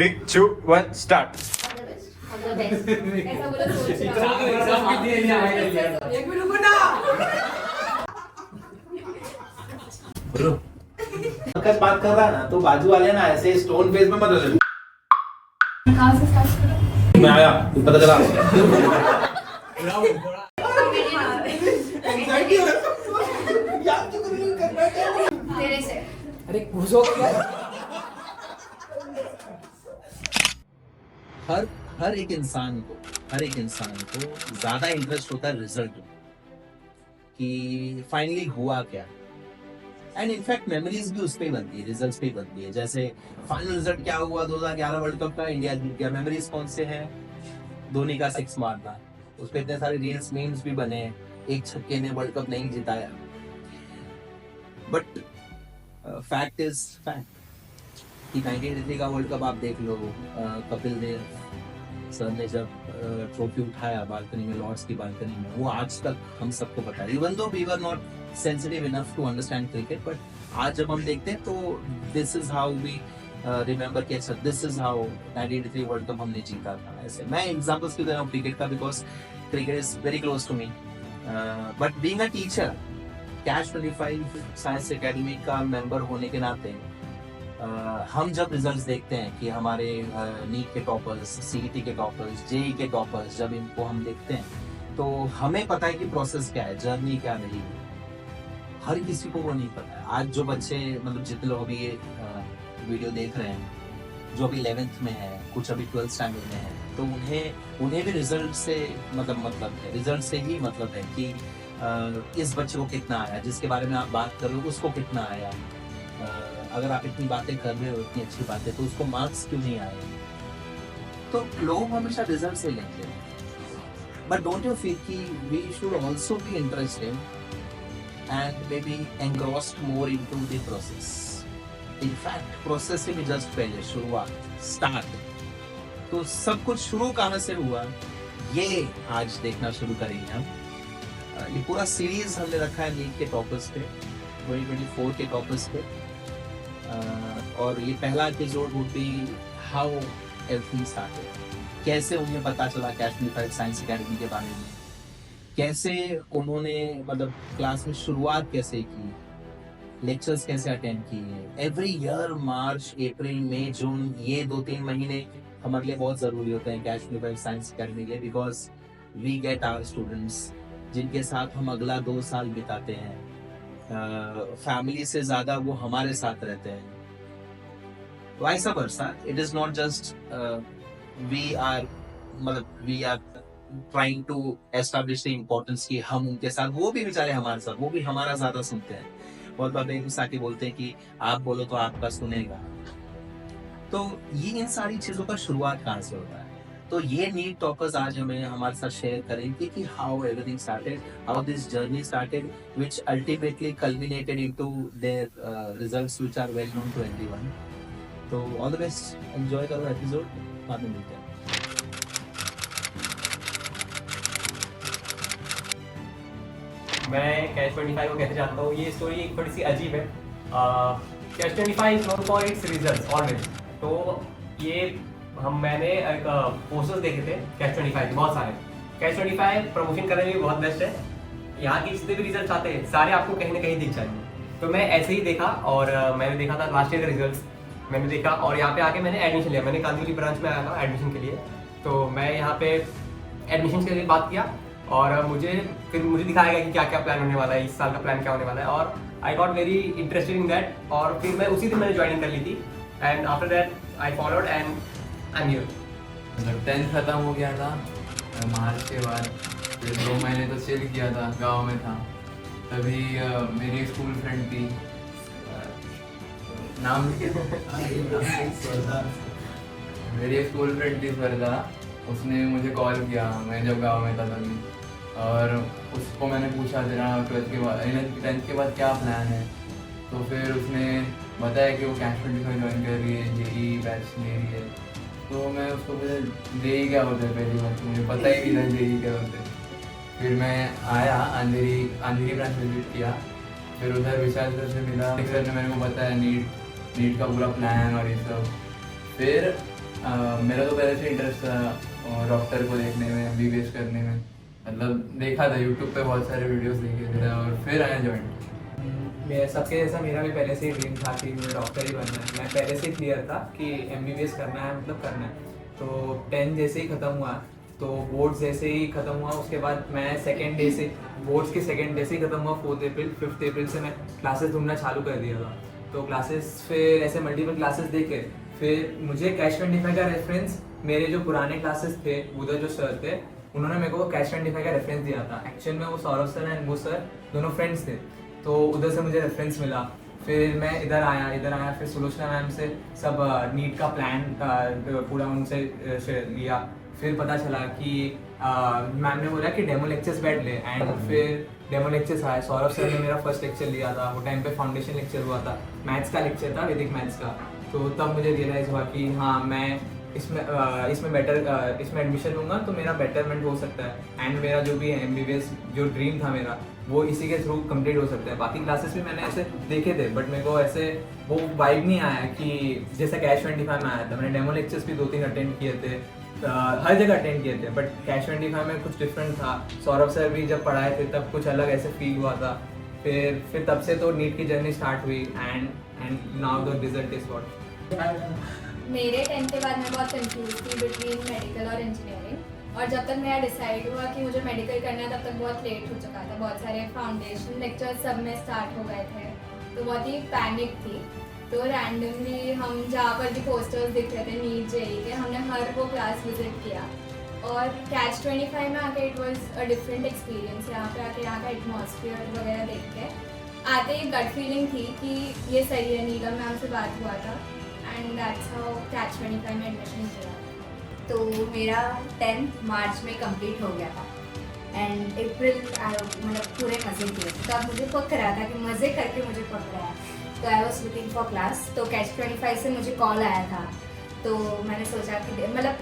3, 2, 1, start. All the best. ऐसा बोलो सोच रहा हूँ। एग्जाम की तैयारी आगे चल एक मिनट रुको ना। ब्रो मरकज बात कर रहा है ना, तो बाजू वाले ना ऐसे स्टोन फेस में मत रहे। कहाँ से start करूँ? मैं आया, तू पता चला। तेरे से। अरे घुसो हर एक इंसान को ज्यादा इंटरेस्ट होता है रिजल्ट कि फाइनली हुआ क्या। एंड इनफैक्ट मेमोरीज भी उस पे बनती है, रिजल्ट्स पे बनती है। जैसे फाइनल रिजल्ट क्या हुआ 2011 वर्ल्ड कप का, इंडिया जीत गया। मेमोरीज कौन से हैं? धोनी का 6 मारना, उस पे इतने सारे रील्स मीम्स भी बने। एक छक्के ने वर्ल्ड कप नहीं जिताया, बट फैक्ट इज फैक्ट कि 1983 का वर्ल्ड कप आप देख लो, कपिल देव सर ने जब ट्रॉफी उठाया बालकनी में, लॉर्ड्स की बालकनी में, वो आज तक हम सबको पता है। Even though we were not sensitive enough to understand cricket, but आज जब हम देखते हैं तो this is how we remember कि अच्छा this is how 1983 world cup हमने जीता था। ऐसे मैं एग्जांपल्स क्यों दे रहा हूँ क्रिकेट का, because cricket is very close to me. But being a teacher, cash 25 science academy का मेंबर होने के नाते हम जब रिजल्ट्स देखते हैं कि हमारे नीट के टॉपर्स, सीईटी के टॉपर्स, जेई के टॉपर्स, जब इनको हम देखते हैं तो हमें पता है कि प्रोसेस क्या है, जर्नी क्या रही। हर किसी को वो नहीं पता है। आज जो बच्चे, मतलब जितने लोग अभी ये वीडियो देख रहे हैं, जो अभी 11th में है, कुछ अभी 12th स्टैंडर्ड में है, तो उन्हें भी रिजल्ट से मतलब है, रिजल्ट से ही मतलब है कि इस बच्चे को कितना आया, जिसके बारे में आप बात कर रहे हो उसको कितना आया। अगर आप इतनी बातें कर रहे हो, इतनी अच्छी बातें, तो उसको मार्क्स क्यों नहीं आए? तो लोग हमेशा रिजल्ट से लेते हैं, बट डोंट यू फील कि we should also be interested and may be engrossed more into the process. In fact process से भी जस्ट पहले शुरुआत, स्टार्ट, तो सब कुछ शुरू कहाँ से हुआ ये आज देखना शुरू करेंगे हम। ये पूरा सीरीज हमने रखा है नीट के टॉपर्स पे, 2024 के टॉपर्स पे। और ये पहला episode would be how everything started, कैसे उन्हें पता चला कैश 25 साइंस एकेडमी के बारे में, कैसे उन्होंने मतलब क्लास में शुरुआत कैसे की, लेक्चर्स कैसे अटेंड किए। एवरी ईयर मार्च, अप्रैल, मई, जून, ये 2-3 महीने हमारे लिए बहुत ज़रूरी होते हैं कैश 25 साइंस एकेडमी के लिए, because we get our students जिनके साथ हम अगला 2 साल बिताते हैं। फैमिली से ज़्यादा वो हमारे साथ रहते हैं। Vice versa, it is not just we are trying to establish the importance कि हम उनके साथ, वो भी बेचारे हमारे साथ, वो भी हमारा ज़्यादा सुनते हैं। बहुत बार एक साथी बोलते हैं कि आप बोलो तो आपका सुनेगा। तो ये इन सारी चीज़ों का शुरुआत कहाँ से होता है? तो ये नीट टॉपर्स आज हमें हमारे साथ शेयर करेंगे कि how everything started, how this journey started, which ultimately culminated into their results which are well known to everyone. तो ऑल द बेस्ट, एंजॉय करो एपिसोड, बाद में मिलते हैं। मैं कैश 25 को कैसे जानता हूँ, ये स्टोरी थोड़ी सी अजीब है। Cash 25 is known for its results always. तो ये मैंने एक पोस्टर्स देखे थे कैश 25 के, बहुत सारे। कैश 25 प्रमोशन करने में भी बहुत बेस्ट है। यहाँ के जितने भी रिजल्ट आते हैं सारे आपको कहीं ना कहीं दिख जाएंगे। तो मैं ऐसे ही देखा, और मैंने देखा था लास्ट ईयर के रिजल्ट्स मैंने देखा, और यहाँ पे आके मैंने एडमिशन लिया। मैंने कांदिवली ब्रांच में आया था एडमिशन के लिए। तो मैं यहाँ पे एडमिशन के लिए बात किया, और मुझे दिखाया गया कि क्या क्या प्लान होने वाला है, इस साल का प्लान क्या होने वाला है, और I got very interested in that. और फिर मैं उसी दिन मैंने ज्वाइनिंग कर ली थी, and after that I followed and I am here. मतलब 10th खत्म हो गया था मार्च के बाद, फिर 2 महीने तो चिल किया था, गांव में था। तभी मेरी स्कूल फ्रेंड थी, नाम मेरी स्कूल फ्रेंड थी स्वर्धा, उसने मुझे कॉल किया मैं जब गांव में था तभी। और उसको मैंने पूछा तेरा 12th के बाद 10th के बाद क्या प्लान है। तो फिर उसने बताया कि वो कैश 25 ज्वाइन कर रही है, जेई बैच ले रही है। तो मैं उसको फिर जेई क्या होता है पहली बात, मुझे पता ही नहीं था जेई क्या होता है। फिर मैं आया अंधेरी ब्रांच विजिट किया, फिर उधर विशाल सर से मिला। सर ने मेरे को बताया नीट का पूरा प्लान और ये सब। फिर मेरा तो पहले से इंटरेस्ट था डॉक्टर को देखने में, MBBS करने में। मतलब देखा था यूट्यूब पे बहुत सारे वीडियोस देखे थे और फिर आया ज्वाइन। मैं सबके जैसा मेरा भी पहले से ही ड्रीम था कि मुझे डॉक्टर ही बनना है। मैं पहले से ही क्लियर था कि MBBS करना है, मतलब करना है। तो 10 जैसे ही ख़त्म हुआ, तो बोर्ड्स जैसे ही ख़त्म हुआ, उसके बाद मैं सेकेंड डे से, बोर्ड्स के सेकेंड डे से ही ख़त्म हुआ 4 अप्रैल, 5 अप्रैल से मैं क्लासेस ढूंढना चालू कर दिया था। तो क्लासेस फिर ऐसे मल्टीपल क्लासेस देखे, फिर मुझे कैश 25 का रेफरेंस, मेरे जो पुराने क्लासेस थे उधर जो सर थे उन्होंने मेरे को कैश 25 का रेफरेंस दिया था। एक्चुअल में वो सौरभ सर एंड वो सर दोनों फ्रेंड्स थे, तो उधर से मुझे रेफरेंस मिला। फिर मैं इधर आया फिर सुलोचना मैम से सब नीट का प्लान पूरा उनसे लिया। फिर पता चला कि मैम ने बोला कि डेमो लेक्चर्स बैठ ले, एंड फिर डेमो लेक्चर्स आए। सौरभ सर ने मेरा फर्स्ट लेक्चर लिया था, वो टाइम पे फाउंडेशन लेक्चर हुआ था, मैथ्स का लेक्चर था, वैदिक मैथ्स का। तो तब मुझे रियलाइज़ हुआ कि हाँ मैं इसमें एडमिशन लूँगा तो मेरा बेटरमेंट हो सकता है, एंड मेरा जो भी है MBBS जो ड्रीम था मेरा वो इसी के थ्रू कंप्लीट हो सकता है। बाकी क्लासेस भी मैंने ऐसे देखे थे, बट मेरे को ऐसे वो वाइब नहीं आया कि जैसा कैश 25 में आया था। मैंने डेमो लेक्चर्स भी 2-3 अटेंड किए थे, हर जगह अटेंड किए थे, बट कैश 25 में कुछ डिफरेंट था। सौरभ सर भी जब पढ़ाए थे तब कुछ अलग ऐसे फील हुआ था। फिर तब से तो नीट की जर्नी स्टार्ट हुई, and now the result is what. मेरे 10th के बाद मैं बहुत कंफ्यूज थी बिटवीन मेडिकल और इंजीनियरिंग, और जब तक मेरा डिसाइड हुआ कि मुझे मेडिकल करना है तब तक बहुत लेट हो चुका था। बहुत सारे फाउंडेशन लेक्चर्स सब में स्टार्ट हो गए थे, तो बहुत ही पैनिक थी। तो रैंडमली हम जहाँ पर भी पोस्टर्स दिख रहे थे नीट जेई के, हमने हर वो क्लास विजिट किया। और कैच 25 में आके it was a different experience. यहाँ पे आके यहाँ का एटमॉस्फेयर वगैरह देख के आते ही गट फीलिंग थी कि ये सही है। नीलम मैम से बात हुआ था, एंड दैट्स हाउ कैच 25 में एडमिशन किया। तो मेरा 10th मार्च में कंप्लीट हो गया था, एंड अप्रैल मतलब पूरे मज़े किए। तो अब मुझे पक रहा था कि मज़े करके मुझे पक रहा है, तो I was looking for class. तो कैच 25 से मुझे कॉल आया था, तो मैंने सोचा कि मतलब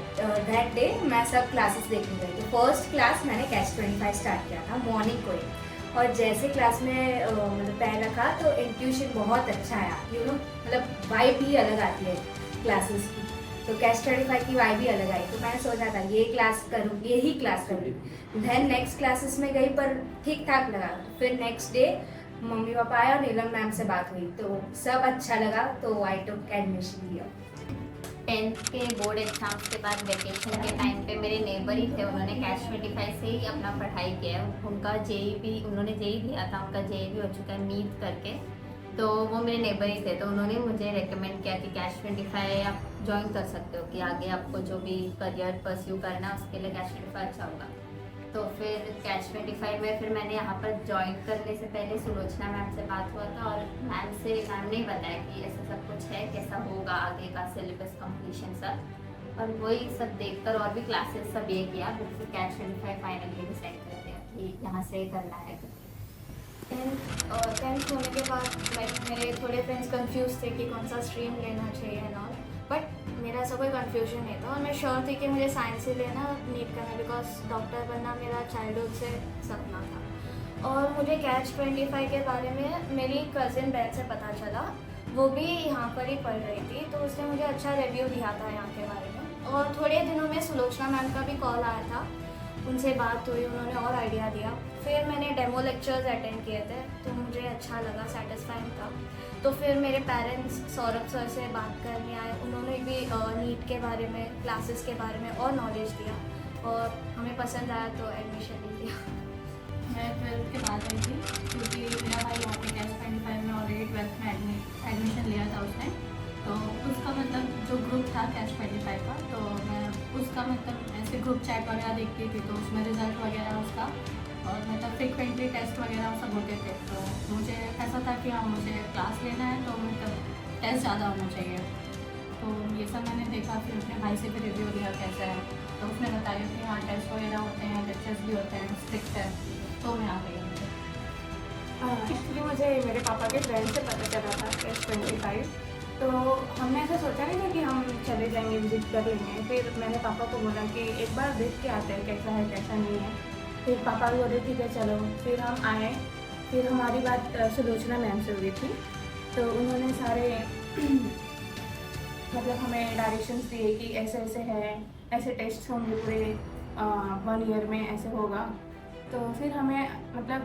दैट डे मैं सब क्लासेस देखने गई। तो फर्स्ट क्लास मैंने कैच 25 स्टार्ट किया था मॉर्निंग को ही, और जैसे क्लास में मतलब पैर रखा तो इंट्यूशन बहुत अच्छा आया। मतलब वाइब ही अलग आती है क्लासेस की। तो कैच 25 की वाइब ही अलग आई, तो मैंने सोचा था ये क्लास करूँ, यही क्लास करूँ। देन नेक्स्ट क्लासेस में गई पर ठीक ठाक लगा। फिर नेक्स्ट डे मम्मी पापा आए और नीलम मैम से बात हुई, तो सब अच्छा लगा, तो आई टुक एडमिशन लिया। 10th के बोर्ड एग्जाम्स के बाद वेकेशन के टाइम पे मेरे नेबर ही थे, उन्होंने कैश 25 से ही अपना पढ़ाई किया है। उनका उन्होंने जेई दिया था, उनका जेई भी हो चुका है मीट करके। तो वो मेरे नेबर ही थे, तो उन्होंने मुझे रेकमेंड किया कि कैश 25 आप ज्वाइन कर सकते हो, कि आगे आपको जो भी करियर परस्यू करना है उसके लिए कैश 25 अच्छा होगा। तो फिर कैच 25 में फिर मैंने यहाँ पर ज्वाइन करने से पहले सुलोचना मैम से बात हुआ था, और मैम ने बताया कि ऐसा सब कुछ है, कैसा होगा आगे का सिलेबस कंप्लीशन सब, और वही सब देखकर और भी क्लासेस सब ये किया। फिर कैच 25 फाइनली डिसाइड कर दिया कि यहाँ से करना है। 10th होने के बाद मेरे थोड़े फ्रेंड्स कंफ्यूज थे कि कौन सा स्ट्रीम लेना चाहिए एंड ऑल, बट मेरा ऐसा कोई कंफ्यूजन नहीं था, और मैं श्योर थी कि मुझे साइंस ही लेना नीट करना, बिकॉज डॉक्टर बनना मेरा चाइल्डहुड से सपना था। और मुझे कैच 25 के बारे में मेरी कज़िन बहन से पता चला, वो भी यहाँ पर ही पढ़ रही थी, तो उसने मुझे अच्छा रिव्यू दिया था यहाँ के बारे में। और थोड़े दिनों में सुलोचना मैम का भी कॉल आया था, उनसे बात हुई, उन्होंने और आइडिया दिया। फिर मैंने डेमो लेक्चर्स अटेंड किए थे, तो मुझे अच्छा लगा, सेटिस्फाइंग था। तो फिर मेरे पेरेंट्स सौरभ सर से बात करने आए, उन्होंने भी नीट के बारे में, क्लासेस के बारे में और नॉलेज दिया, और हमें पसंद आया तो एडमिशन ले लिया। मैं 12th के बाद आई थी, क्योंकि मेरा भाई यहाँ पे कैच 25 में ऑलरेडी 12th में एडमिशन लिया था उसने। तो उसका मतलब जो ग्रुप था कैच 25 का, तो मैं उसका मतलब ऐसे ग्रुप चैट वगैरह देखती थी, तो उसमें रिज़ल्ट वगैरह उसका, और मतलब फ्रिक्वेंटली टेस्ट वगैरह सब होते थे। तो मुझे ऐसा था कि हाँ मुझे क्लास लेना है, तो मतलब टेस्ट ज़्यादा होना चाहिए। तो ये सब मैंने देखा, फिर अपने भाई से भी रिव्यू लिया कैसा है, तो उसने बताया कि हाँ टेस्ट वगैरह होते हैं, लेक्चर्स भी होते हैं, स्ट्रिक्ट है, तो मैं आ गई। एक्चुअली मुझे मेरे पापा के फ्रेंड से पता चला था कैच 25, तो हमने ऐसा सोचा नहीं था कि हम चले जाएंगे, विजिट कर लेंगे। फिर मैंने पापा को बोला कि एक बार देख के आते हैं कैसा है कैसा नहीं है। फिर पापा भी बोले ठीक है चलो। फिर हम आए, फिर हमारी बात सुलोचना मैम से हुई थी, तो उन्होंने सारे मतलब हमें डायरेक्शंस दिए कि ऐसे ऐसे है, ऐसे टेस्ट होंगे पूरे 1 ईयर में, ऐसे होगा। तो फिर हमें मतलब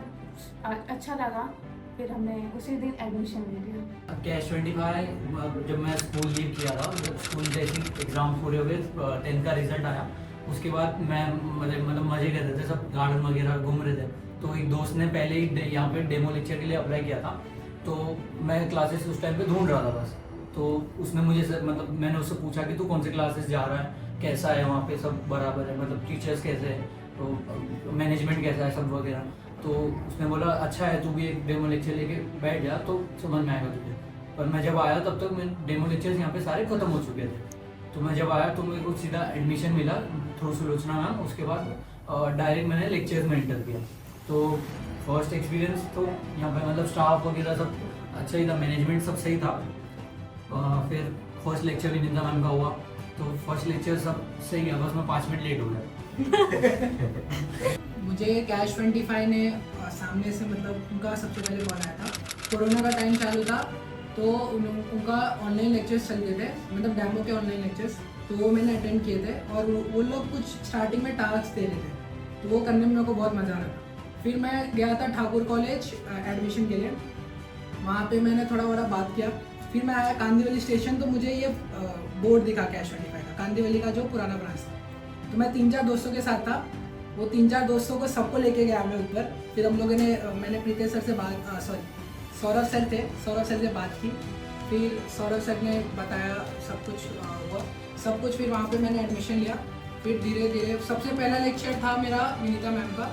अच्छा लगा, फिर हमने उसी दिन एडमिशन ले लिया। कैश 25 जब मैं स्कूल लीव किया था, जब स्कूल जैसे एग्ज़ाम पूरे हुए, 10th का रिजल्ट आया, उसके बाद मैं मतलब मज़े कर रहे थे, सब गार्डन वगैरह घूम रहे थे। तो एक दोस्त ने पहले ही यहाँ पे डेमो लेक्चर के लिए अप्लाई किया था, तो मैं क्लासेस उस टाइम पे ढूंढ रहा था बस। तो उसने मुझे मतलब मैंने उससे पूछा कि तू कौन से क्लासेस जा रहा है, कैसा है वहाँ पे, सब बराबर है, मतलब टीचर्स कैसे हैं, तो मैनेजमेंट कैसा है, सब वगैरह। तो उसने बोला अच्छा है, तू भी एक डेमो लेक्चर लेके बैठ जा तो समझ में आएगा तुझे। पर मैं जब आया तब तक मैं डेमो लेक्चर्स यहाँ पे सारे ख़त्म हो चुके थे। तो मैं जब आया तो मेरे को सीधा एडमिशन मिला थ्रू सुलोचना मैम। उसके बाद डायरेक्ट मैंने लेक्चर्स में एंटर किया। तो फर्स्ट एक्सपीरियंस तो यहाँ पे मतलब स्टाफ वगैरह सब अच्छा ही था, मैनेजमेंट सब सही था। फिर फर्स्ट लेक्चर भी निंदा मैम का हुआ, तो फर्स्ट लेक्चर सब सही गया, बस मैं 5 मिनट लेट हो गया। मुझे कैश 25 ने सामने से मतलब उनका सबसे पहले कॉल आया था। कोरोना का टाइम चालू था, तो उनका ऑनलाइन लेक्चर्स चल रहे थे, मतलब डेमो के ऑनलाइन लेक्चर्स, तो वो मैंने अटेंड किए थे। और वो लोग कुछ स्टार्टिंग में टास्क दे रहे थे, तो वो करने में मेरे को बहुत मज़ा आ रहा था। फिर मैं गया था ठाकुर कॉलेज एडमिशन के लिए, वहाँ पे मैंने थोड़ा बड़ा बात किया। फिर मैं आया कांदीवली स्टेशन, तो मुझे ये बोर्ड दिखा कैश 25 का, कांदीवली का जो पुराना ब्रांच था। तो मैं 3-4 दोस्तों के साथ था, वो 3-4 दोस्तों को सबको लेके गया मैं ऊपर। फिर हम लोगों ने मैंने प्रीतेश सर से सौरभ सर थे, सौरभ सर से बात की। फिर सौरभ सर ने बताया सब कुछ हुआ सब कुछ। फिर वहाँ पे मैंने एडमिशन लिया। फिर धीरे धीरे सबसे पहला लेक्चर था मेरा विनीता मैम का,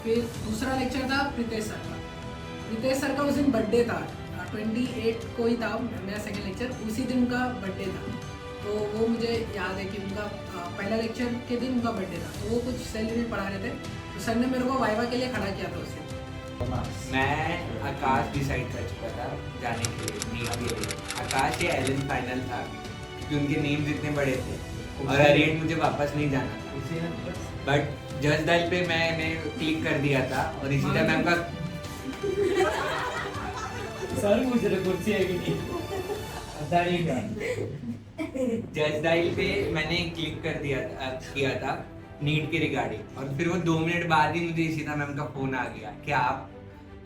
फिर दूसरा लेक्चर था प्रीतेश सर का। प्रीतेश सर का उस दिन बर्थडे था, 28 को ही था मेरा सेकेंड लेक्चर, उसी दिन उनका बर्थडे था। तो वो मुझे याद है कि उनका पहला लेक्चर के दिन उनका बर्थडे था, तो वो कुछ सेलिब्रेट पढ़ा रहे थे। तो सर ने मेरे को वाइवा के लिए खड़ा किया था उस दिन। मैं आकाश डिसाइड कर चुका था जाने के लिए, नीट के लिए। आकाश या एलन फाइनल था, क्योंकि उनके नेम्स इतने बड़े थे और अरेट मुझे वापस नहीं जाना था। बट जज डायल पे मैंने क्लिक कर दिया था और इसी मैम का सर पूछ रहे कुर्सी है कि नहीं, जज डायल पे मैंने क्लिक कर किया था नीट के रिगार्डिंग। और फिर वो 2 मिनट बाद ही मुझे इशिता मैम का फोन आ गया कि आप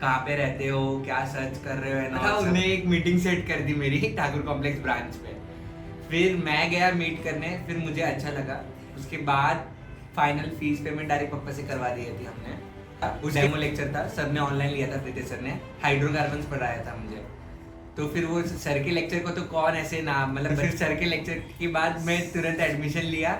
कहाँ पे रहते हो, क्या सर्च कर रहे हो, है ना। उन्हें एक मीटिंग सेट कर दी मेरी ठाकुर कॉम्प्लेक्स ब्रांच पे। फिर मैं गया मीट करने, फिर मुझे अच्छा लगा। उसके बाद फाइनल फीस पेमेंट डायरेक्ट पापा से करवा दी थी हमने। उस डेमो लेक्चर था, सर ने ऑनलाइन लिया था, प्रीतेश सर ने हाइड्रोकार्बन्स पढ़ाया था मुझे। तो फिर वो सर के लेक्चर को तो कौन ऐसे नाम, मतलब फिर सर के लेक्चर के बाद मैं तुरंत एडमिशन लिया